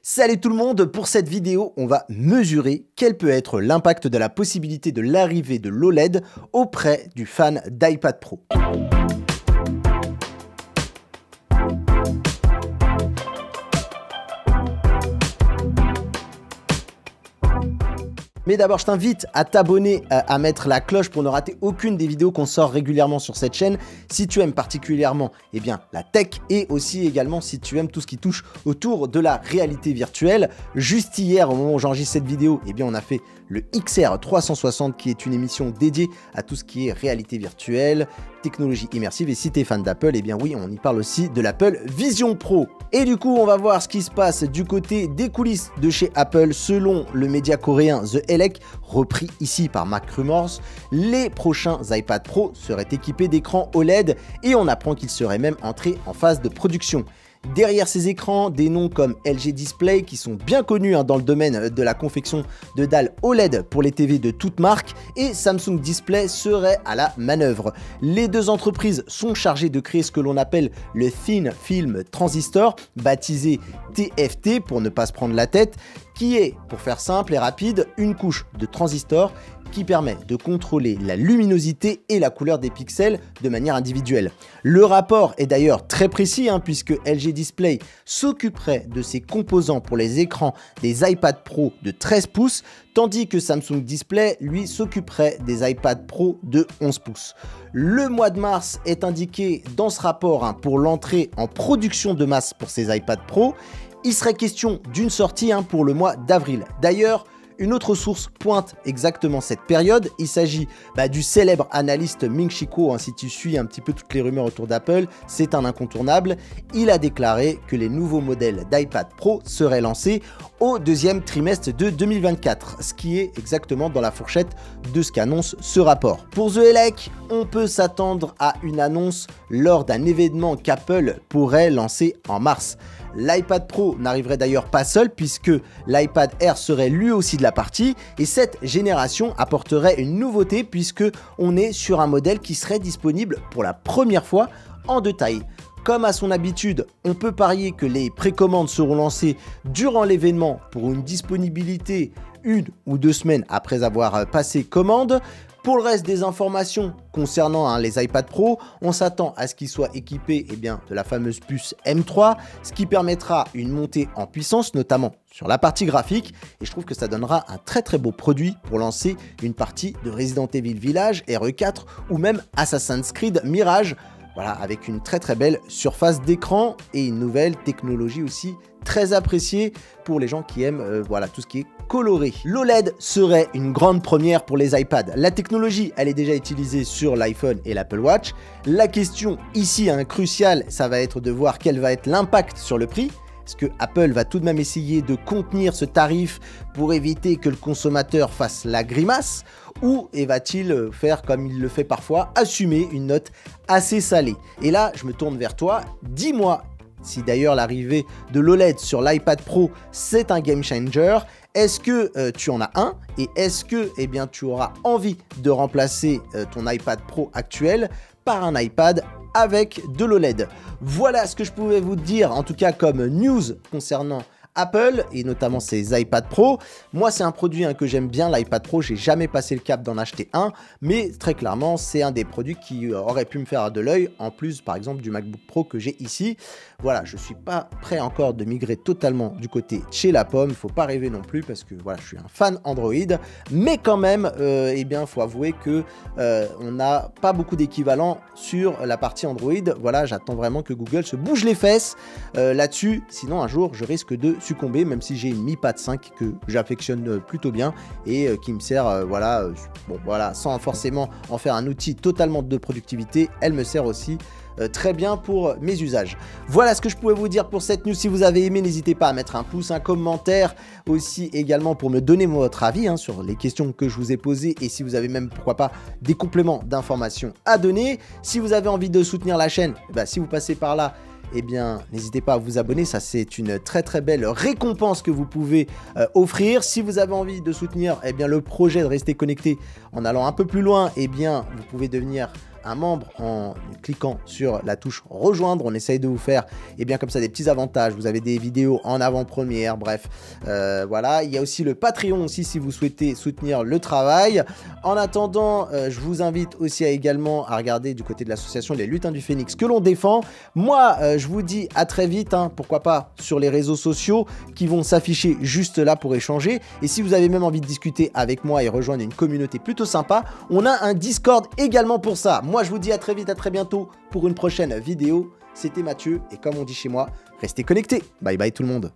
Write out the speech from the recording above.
Salut tout le monde, pour cette vidéo, on va mesurer quel peut être l'impact de la possibilité de l'arrivée de l'OLED auprès du fan d'iPad Pro. Mais d'abord, je t'invite à t'abonner, à mettre la cloche pour ne rater aucune des vidéos qu'on sort régulièrement sur cette chaîne. Si tu aimes particulièrement la tech et aussi également si tu aimes tout ce qui touche autour de la réalité virtuelle. Juste hier, au moment où j'enregistre cette vidéo, on a fait le XR 360 qui est une émission dédiée à tout ce qui est réalité virtuelle, technologie immersive. Et si tu es fan d'Apple, oui, on y parle aussi de l'Apple Vision Pro. Et du coup, on va voir ce qui se passe du côté des coulisses de chez Apple. Selon le média coréen The Elec, repris ici par Mac Rumors, les prochains iPad Pro seraient équipés d'écrans OLED et on apprend qu'ils seraient même entrés en phase de production. Derrière ces écrans, des noms comme LG Display qui sont bien connus dans le domaine de la confection de dalles OLED pour les TV de toute marque et Samsung Display seraient à la manœuvre. Les deux entreprises sont chargées de créer ce que l'on appelle le Thin Film Transistor, baptisé TFT pour ne pas se prendre la tête, qui est, pour faire simple et rapide, une couche de transistor qui permet de contrôler la luminosité et la couleur des pixels de manière individuelle. Le rapport est d'ailleurs très précis puisque LG Display s'occuperait de ses composants pour les écrans des iPad Pro de 13 pouces, tandis que Samsung Display, lui, s'occuperait des iPad Pro de 11 pouces. Le mois de mars est indiqué dans ce rapport pour l'entrée en production de masse pour ces iPad Pro. Il serait question d'une sortie pour le mois d'avril. D'ailleurs, une autre source pointe exactement cette période. Il s'agit du célèbre analyste Ming-Chi Kuo. Si tu suis un petit peu toutes les rumeurs autour d'Apple, c'est un incontournable. Il a déclaré que les nouveaux modèles d'iPad Pro seraient lancés au deuxième trimestre de 2024, ce qui est exactement dans la fourchette de ce qu'annonce ce rapport. Pour The Elec, on peut s'attendre à une annonce lors d'un événement qu'Apple pourrait lancer en mars. L'iPad Pro n'arriverait d'ailleurs pas seul puisque l'iPad Air serait lui aussi de la partie et cette génération apporterait une nouveauté puisque on est sur un modèle qui serait disponible pour la première fois en deux tailles. Comme à son habitude, on peut parier que les précommandes seront lancées durant l'événement pour une disponibilité 1 ou 2 semaines après avoir passé commande. Pour le reste des informations concernant les iPad Pro, on s'attend à ce qu'ils soient équipés de la fameuse puce M3, ce qui permettra une montée en puissance, notamment sur la partie graphique. Et je trouve que ça donnera un très beau produit pour lancer une partie de Resident Evil Village, RE4 ou même Assassin's Creed Mirage. Voilà, avec une très belle surface d'écran et une nouvelle technologie aussi très appréciée pour les gens qui aiment tout ce qui est coloré. L'OLED serait une grande première pour les iPads. La technologie, elle est déjà utilisée sur l'iPhone et l'Apple Watch. La question ici cruciale, ça va être de voir quel va être l'impact sur le prix. Est-ce que Apple va tout de même essayer de contenir ce tarif pour éviter que le consommateur fasse la grimace ou va-t-il faire comme il le fait parfois, assumer une note assez salée? Et là, je me tourne vers toi, dis-moi si d'ailleurs l'arrivée de l'OLED sur l'iPad Pro, c'est un game changer. Est-ce que tu en as un et est-ce que tu auras envie de remplacer ton iPad Pro actuel par un iPad avec de l'OLED? Voilà ce que je pouvais vous dire, en tout cas comme news concernant Apple et notamment ses iPad Pro. Moi, c'est un produit que j'aime bien, l'iPad Pro. J'ai jamais passé le cap d'en acheter un, mais très clairement, c'est un des produits qui aurait pu me faire de l'œil, en plus, par exemple, du MacBook Pro que j'ai ici. Voilà, je suis pas prêt encore de migrer totalement du côté chez la pomme. Il faut pas rêver non plus parce que voilà, je suis un fan Android, mais quand même, faut avouer que on n'a pas beaucoup d'équivalent sur la partie Android. Voilà, j'attends vraiment que Google se bouge les fesses là-dessus. Sinon, un jour, je risque de succomber, même si j'ai une Mi Pad 5 que j'affectionne plutôt bien et qui me sert, sans forcément en faire un outil totalement de productivité, elle me sert aussi très bien pour mes usages. Voilà ce que je pouvais vous dire pour cette news. Si vous avez aimé, n'hésitez pas à mettre un pouce, un commentaire aussi également pour me donner votre avis sur les questions que je vous ai posées et si vous avez même, pourquoi pas, des compléments d'informations à donner. Si vous avez envie de soutenir la chaîne, si vous passez par là, n'hésitez pas à vous abonner, ça c'est une très belle récompense que vous pouvez offrir. Si vous avez envie de soutenir le projet de rester connecté en allant un peu plus loin, vous pouvez devenir un membre en cliquant sur la touche rejoindre. On essaye de vous faire comme ça des petits avantages. Vous avez des vidéos en avant-première, bref. Voilà, il y a aussi le Patreon aussi si vous souhaitez soutenir le travail. En attendant, je vous invite aussi également à regarder du côté de l'association Les Lutins du Phénix que l'on défend. Moi, je vous dis à très vite, pourquoi pas sur les réseaux sociaux qui vont s'afficher juste là pour échanger. Et si vous avez même envie de discuter avec moi et rejoindre une communauté plutôt sympa, on a un Discord également pour ça. Moi, je vous dis à très vite, à très bientôt pour une prochaine vidéo. C'était Mathieu et comme on dit chez moi, restez connectés. Bye bye tout le monde.